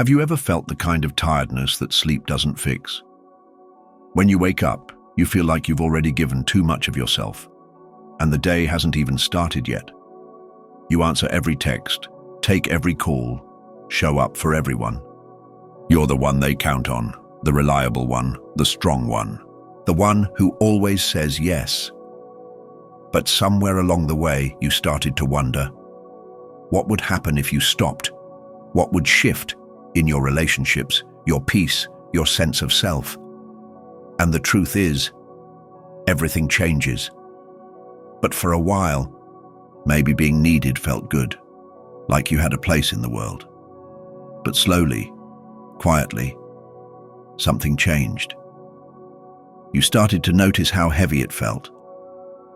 Have you ever felt the kind of tiredness that sleep doesn't fix? When you wake up, you feel like you've already given too much of yourself, and the day hasn't even started yet. You answer every text, take every call, show up for everyone. You're the one they count on, the reliable one, the strong one, the one who always says yes. But somewhere along the way, you started to wonder, what would happen if you stopped? What would shift in your relationships, your peace, your sense of self? And the truth is, everything changes. But for a while, maybe being needed felt good, like you had a place in the world. But slowly, quietly, something changed. You started to notice how heavy it felt,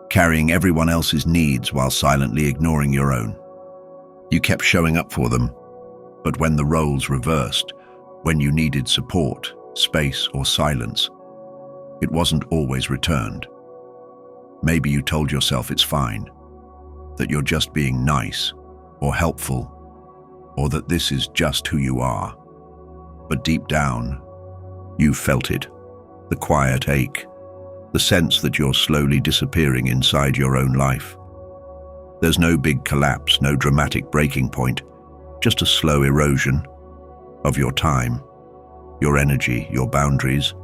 carrying everyone else's needs while silently ignoring your own. You kept showing up for them, but when the roles reversed, when you needed support, space, or silence, it wasn't always returned. Maybe you told yourself it's fine, that you're just being nice or helpful, or that this is just who you are. But deep down, you felt it, the quiet ache, the sense that you're slowly disappearing inside your own life. There's no big collapse, no dramatic breaking point, just a slow erosion of your time, your energy, your boundaries.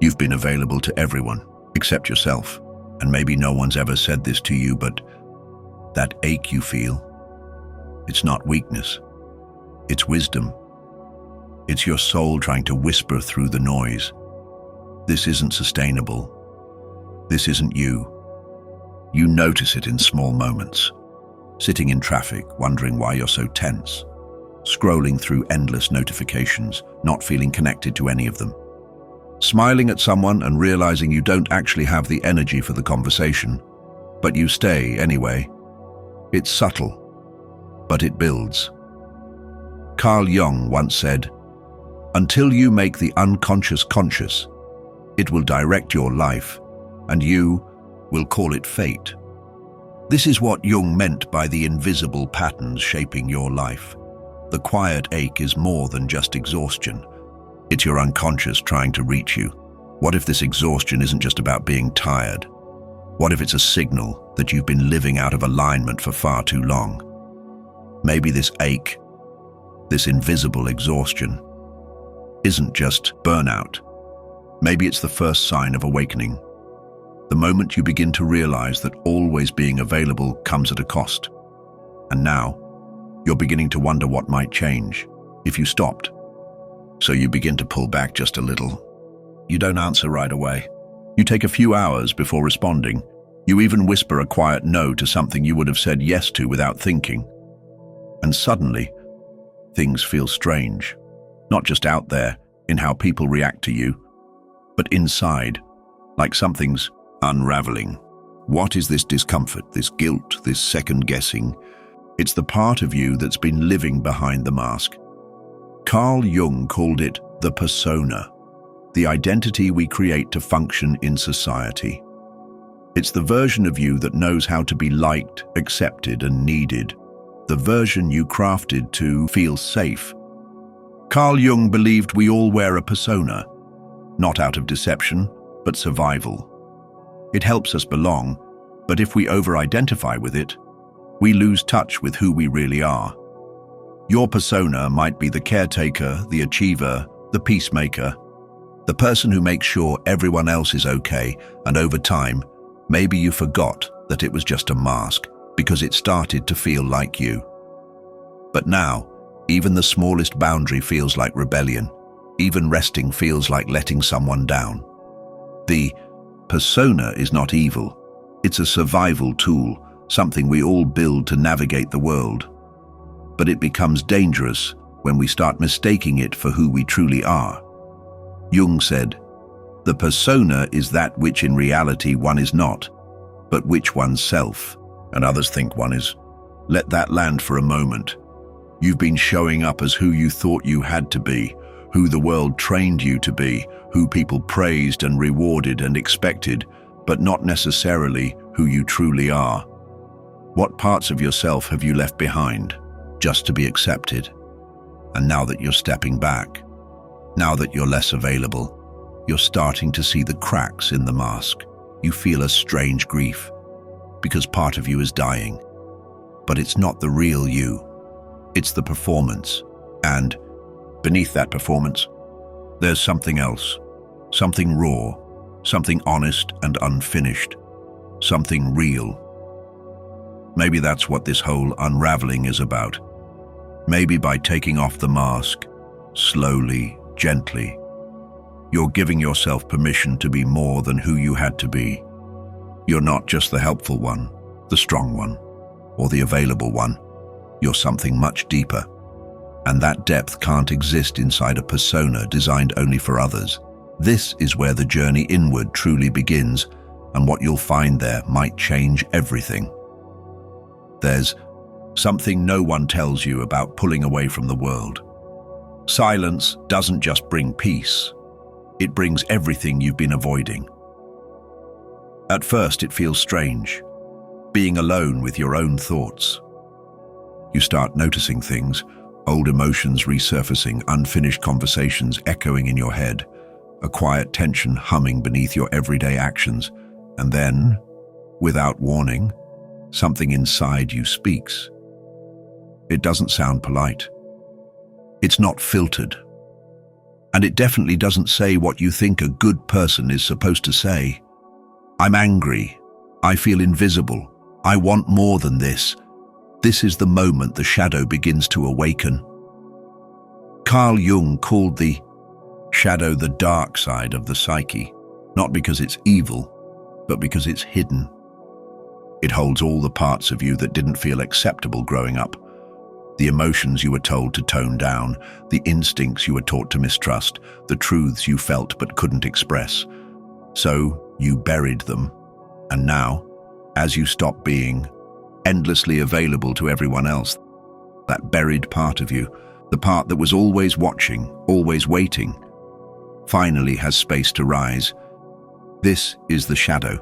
You've been available to everyone, except yourself. And maybe no one's ever said this to you, but that ache you feel, it's not weakness, it's wisdom. It's your soul trying to whisper through the noise. This isn't sustainable. This isn't you. You notice it in small moments. Sitting in traffic, wondering why you're so tense. Scrolling through endless notifications, not feeling connected to any of them. Smiling at someone and realizing you don't actually have the energy for the conversation, but you stay anyway. It's subtle, but it builds. Carl Jung once said, "Until you make the unconscious conscious, it will direct your life, and you will call it fate." This is what Jung meant by the invisible patterns shaping your life. The quiet ache is more than just exhaustion. It's your unconscious trying to reach you. What if this exhaustion isn't just about being tired? What if it's a signal that you've been living out of alignment for far too long? Maybe this ache, this invisible exhaustion, isn't just burnout. Maybe it's the first sign of awakening. The moment you begin to realize that always being available comes at a cost. And now, you're beginning to wonder what might change if you stopped. So you begin to pull back just a little. You don't answer right away. You take a few hours before responding. You even whisper a quiet no to something you would have said yes to without thinking. And suddenly, things feel strange. Not just out there, in how people react to you, but inside, like something's unraveling. What is this discomfort, this guilt, this second-guessing? It's the part of you that's been living behind the mask. Carl Jung called it the persona, the identity we create to function in society. It's the version of you that knows how to be liked, accepted, and needed, the version you crafted to feel safe. Carl Jung believed we all wear a persona, not out of deception, but survival. It helps us belong, but if we over-identify with it, we lose touch with who we really are. Your persona might be the caretaker, the achiever, the peacemaker, the person who makes sure everyone else is okay, and over time, maybe you forgot that it was just a mask because it started to feel like you. But now, even the smallest boundary feels like rebellion. Even resting feels like letting someone down. The persona is not evil. It's a survival tool, something we all build to navigate the world. But it becomes dangerous when we start mistaking it for who we truly are. Jung said, "The persona is that which in reality one is not, but which one's self, and others think one is." Let that land for a moment. You've been showing up as who you thought you had to be, who the world trained you to be, who people praised and rewarded and expected, but not necessarily who you truly are. What parts of yourself have you left behind, just to be accepted? And now that you're stepping back, now that you're less available, you're starting to see the cracks in the mask. You feel a strange grief, because part of you is dying. But it's not the real you. It's the performance. And beneath that performance, there's something else. Something raw, something honest and unfinished, something real. Maybe that's what this whole unraveling is about. Maybe by taking off the mask, slowly, gently, you're giving yourself permission to be more than who you had to be. You're not just the helpful one, the strong one, or the available one. You're something much deeper. And that depth can't exist inside a persona designed only for others. This is where the journey inward truly begins, and what you'll find there might change everything. There's something no one tells you about pulling away from the world. Silence doesn't just bring peace. It brings everything you've been avoiding. At first, it feels strange, being alone with your own thoughts. You start noticing things, old emotions resurfacing, unfinished conversations echoing in your head, a quiet tension humming beneath your everyday actions. And then, without warning, something inside you speaks. It doesn't sound polite. It's not filtered. And it definitely doesn't say what you think a good person is supposed to say. I'm angry. I feel invisible. I want more than this. This is the moment the shadow begins to awaken. Carl Jung called the shadow the dark side of the psyche, not because it's evil, but because it's hidden. It holds all the parts of you that didn't feel acceptable growing up. The emotions you were told to tone down, the instincts you were taught to mistrust, the truths you felt but couldn't express. So you buried them. And now, as you stop being endlessly available to everyone else, that buried part of you, the part that was always watching, always waiting, finally has space to rise. This is the shadow,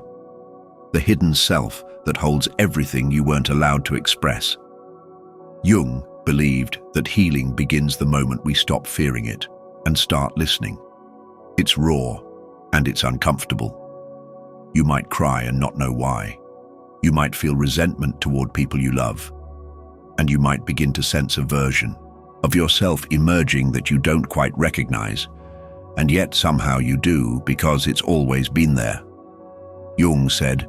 the hidden self that holds everything you weren't allowed to express. Jung believed that healing begins the moment we stop fearing it and start listening. It's raw and it's uncomfortable. You might cry and not know why. You might feel resentment toward people you love. And you might begin to sense a version of yourself emerging that you don't quite recognize. And yet somehow you do, because it's always been there. Jung said,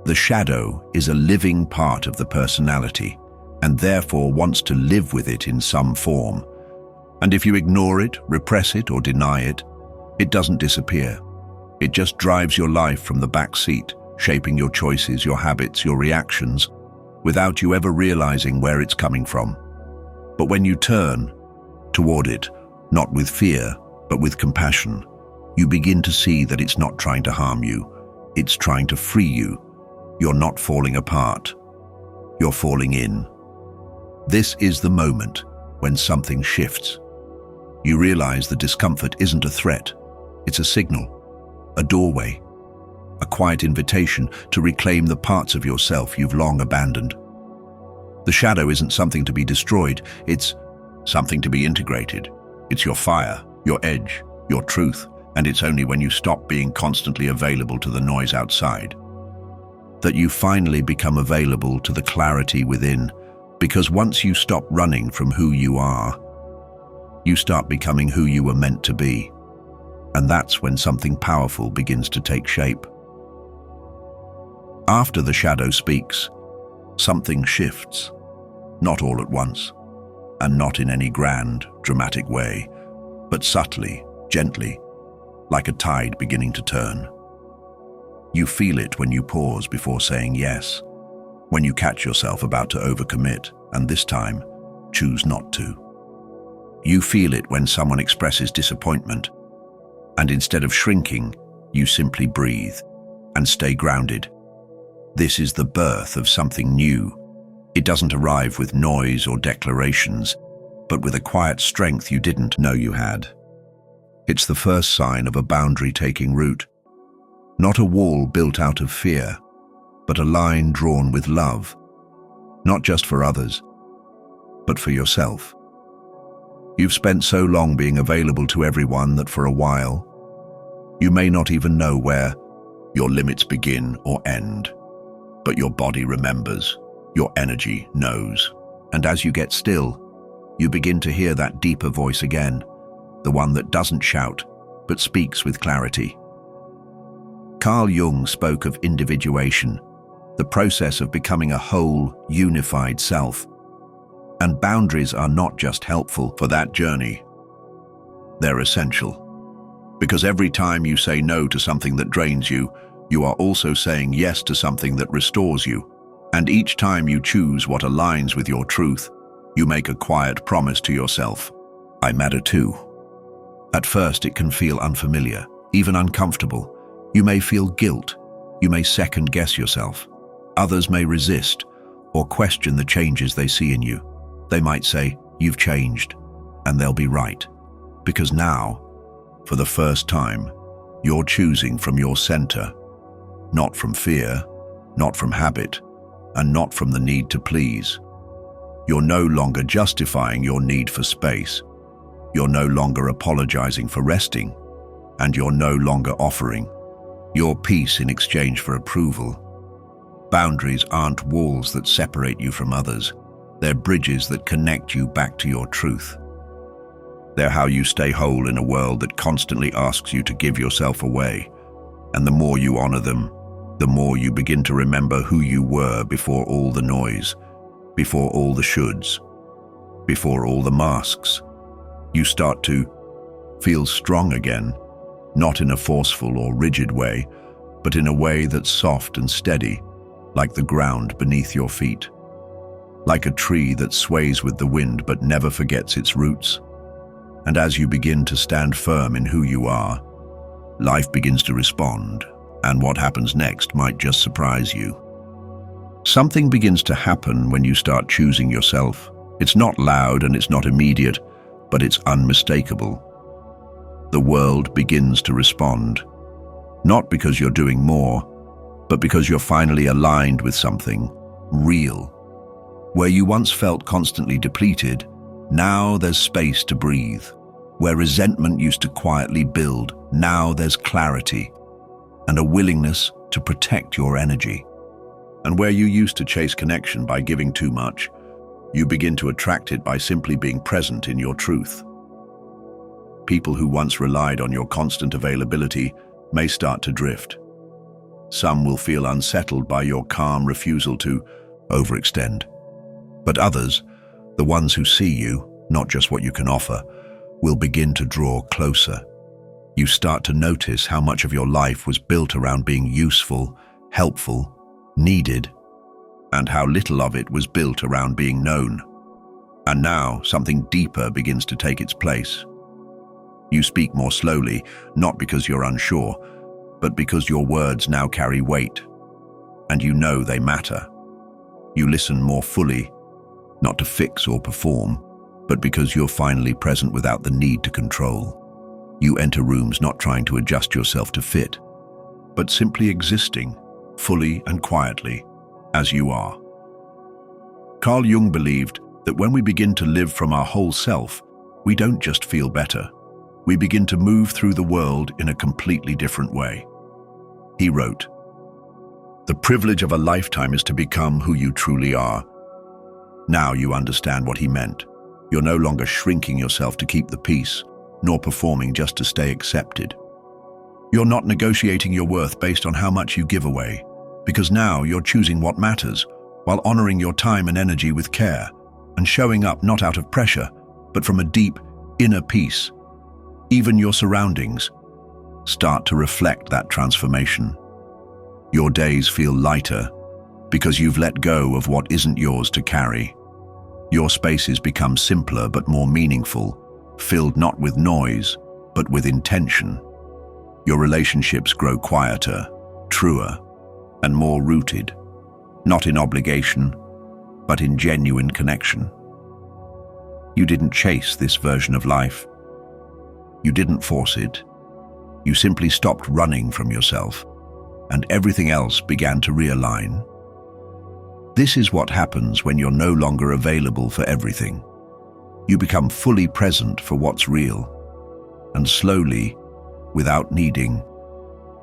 "The shadow is a living part of the personality, and therefore wants to live with it in some form. And if you ignore it, repress it, or deny it, it doesn't disappear. It just drives your life from the back seat, shaping your choices, your habits, your reactions, without you ever realizing where it's coming from. But when you turn toward it, not with fear, but with compassion, you begin to see that it's not trying to harm you. It's trying to free you. You're not falling apart. You're falling in. This is the moment when something shifts. You realize the discomfort isn't a threat. It's a signal, a doorway, a quiet invitation to reclaim the parts of yourself you've long abandoned. The shadow isn't something to be destroyed. It's something to be integrated. It's your fire, your edge, your truth, and it's only when you stop being constantly available to the noise outside that you finally become available to the clarity within. Because once you stop running from who you are, you start becoming who you were meant to be. And that's when something powerful begins to take shape. After the shadow speaks, something shifts. Not all at once, and not in any grand, dramatic way, but subtly, gently, like a tide beginning to turn. You feel it when you pause before saying yes, when you catch yourself about to overcommit, and this time, choose not to. You feel it when someone expresses disappointment, and instead of shrinking, you simply breathe and stay grounded. This is the birth of something new. It doesn't arrive with noise or declarations, but with a quiet strength you didn't know you had. It's the first sign of a boundary taking root. Not a wall built out of fear, but a line drawn with love, not just for others, but for yourself. You've spent so long being available to everyone that for a while, you may not even know where your limits begin or end. But your body remembers, your energy knows. And as you get still, you begin to hear that deeper voice again, the one that doesn't shout, but speaks with clarity. Carl Jung spoke of individuation, the process of becoming a whole, unified self. And boundaries are not just helpful for that journey. They're essential. Because every time you say no to something that drains you, you are also saying yes to something that restores you. And each time you choose what aligns with your truth, you make a quiet promise to yourself. I matter too. At first it can feel unfamiliar, even uncomfortable. You may feel guilt. You may second-guess yourself. Others may resist or question the changes they see in you. They might say, "You've changed," and they'll be right. Because now, for the first time, you're choosing from your center, not from fear, not from habit, and not from the need to please. You're no longer justifying your need for space. You're no longer apologizing for resting, and you're no longer offering your peace in exchange for approval. Boundaries aren't walls that separate you from others. They're bridges that connect you back to your truth. They're how you stay whole in a world that constantly asks you to give yourself away. And the more you honor them, the more you begin to remember who you were before all the noise, before all the shoulds, before all the masks. You start to feel strong again, not in a forceful or rigid way, but in a way that's soft and steady, like the ground beneath your feet. Like a tree that sways with the wind but never forgets its roots. And as you begin to stand firm in who you are, life begins to respond, and what happens next might just surprise you. Something begins to happen when you start choosing yourself. It's not loud and it's not immediate, but it's unmistakable. The world begins to respond, not because you're doing more, but because you're finally aligned with something real. Where you once felt constantly depleted, now there's space to breathe. Where resentment used to quietly build, now there's clarity and a willingness to protect your energy. And where you used to chase connection by giving too much, you begin to attract it by simply being present in your truth. People who once relied on your constant availability may start to drift. Some will feel unsettled by your calm refusal to overextend. But others, the ones who see you, not just what you can offer, will begin to draw closer. You start to notice how much of your life was built around being useful, helpful, needed, and how little of it was built around being known. And now something deeper begins to take its place. You speak more slowly, not because you're unsure, but because your words now carry weight, and you know they matter. You listen more fully, not to fix or perform, but because you're finally present without the need to control. You enter rooms not trying to adjust yourself to fit, but simply existing, fully and quietly, as you are. Carl Jung believed that when we begin to live from our whole self, we don't just feel better. We begin to move through the world in a completely different way. He wrote, "The privilege of a lifetime is to become who you truly are." Now you understand what he meant. You're no longer shrinking yourself to keep the peace, nor performing just to stay accepted. You're not negotiating your worth based on how much you give away, because now you're choosing what matters, while honoring your time and energy with care, and showing up not out of pressure, but from a deep, inner peace. Even your surroundings start to reflect that transformation. Your days feel lighter because you've let go of what isn't yours to carry. Your spaces become simpler but more meaningful, filled not with noise, but with intention. Your relationships grow quieter, truer, and more rooted, not in obligation, but in genuine connection. You didn't chase this version of life. You didn't force it. You simply stopped running from yourself, and everything else began to realign. This is what happens when you're no longer available for everything. You become fully present for what's real, and slowly, without needing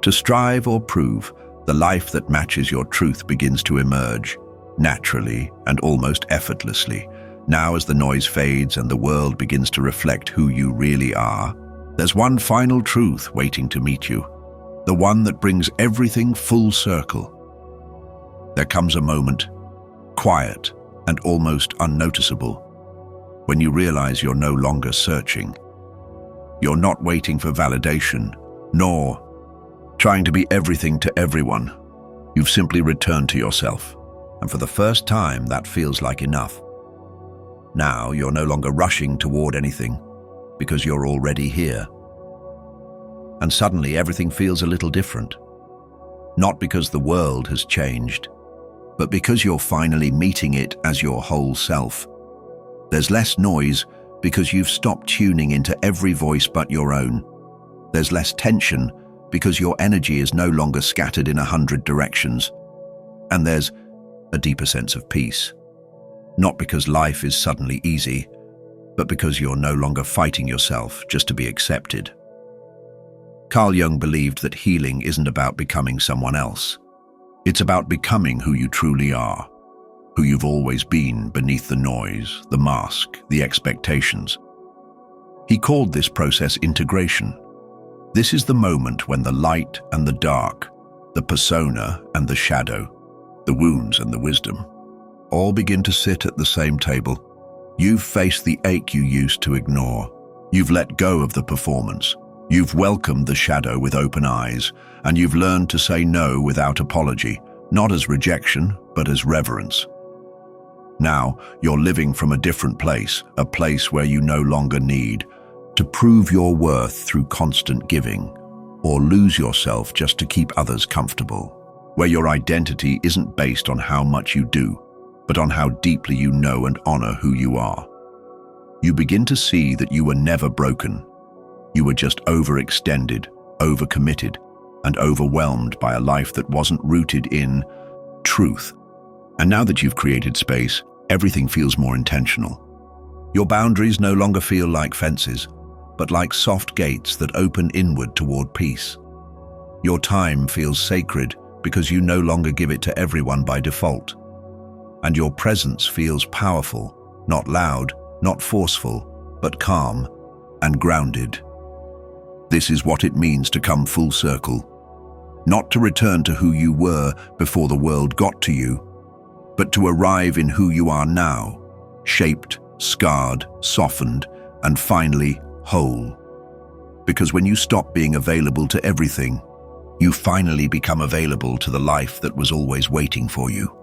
to strive or prove, the life that matches your truth begins to emerge, naturally and almost effortlessly. Now, as the noise fades and the world begins to reflect who you really are, there's one final truth waiting to meet you, the one that brings everything full circle. There comes a moment, quiet and almost unnoticeable, when you realize you're no longer searching. You're not waiting for validation, nor trying to be everything to everyone. You've simply returned to yourself, and for the first time, that feels like enough. Now, you're no longer rushing toward anything, because you're already here. And suddenly, everything feels a little different. Not because the world has changed, but because you're finally meeting it as your whole self. There's less noise because you've stopped tuning into every voice but your own. There's less tension because your energy is no longer scattered in 100 directions. And there's a deeper sense of peace. Not because life is suddenly easy, but because you're no longer fighting yourself just to be accepted. Carl Jung believed that healing isn't about becoming someone else. It's about becoming who you truly are, who you've always been beneath the noise, the mask, the expectations. He called this process integration. This is the moment when the light and the dark, the persona and the shadow, the wounds and the wisdom, all begin to sit at the same table. You've faced the ache you used to ignore. You've let go of the performance. You've welcomed the shadow with open eyes, and you've learned to say no without apology, not as rejection, but as reverence. Now, you're living from a different place, a place where you no longer need to prove your worth through constant giving, or lose yourself just to keep others comfortable, where your identity isn't based on how much you do, but on how deeply you know and honor who you are. You begin to see that you were never broken. You were just overextended, overcommitted, and overwhelmed by a life that wasn't rooted in truth. And now that you've created space, everything feels more intentional. Your boundaries no longer feel like fences, but like soft gates that open inward toward peace. Your time feels sacred because you no longer give it to everyone by default. And your presence feels powerful, not loud, not forceful, but calm and grounded. This is what it means to come full circle. Not to return to who you were before the world got to you, but to arrive in who you are now, shaped, scarred, softened, and finally whole. Because when you stop being available to everything, you finally become available to the life that was always waiting for you.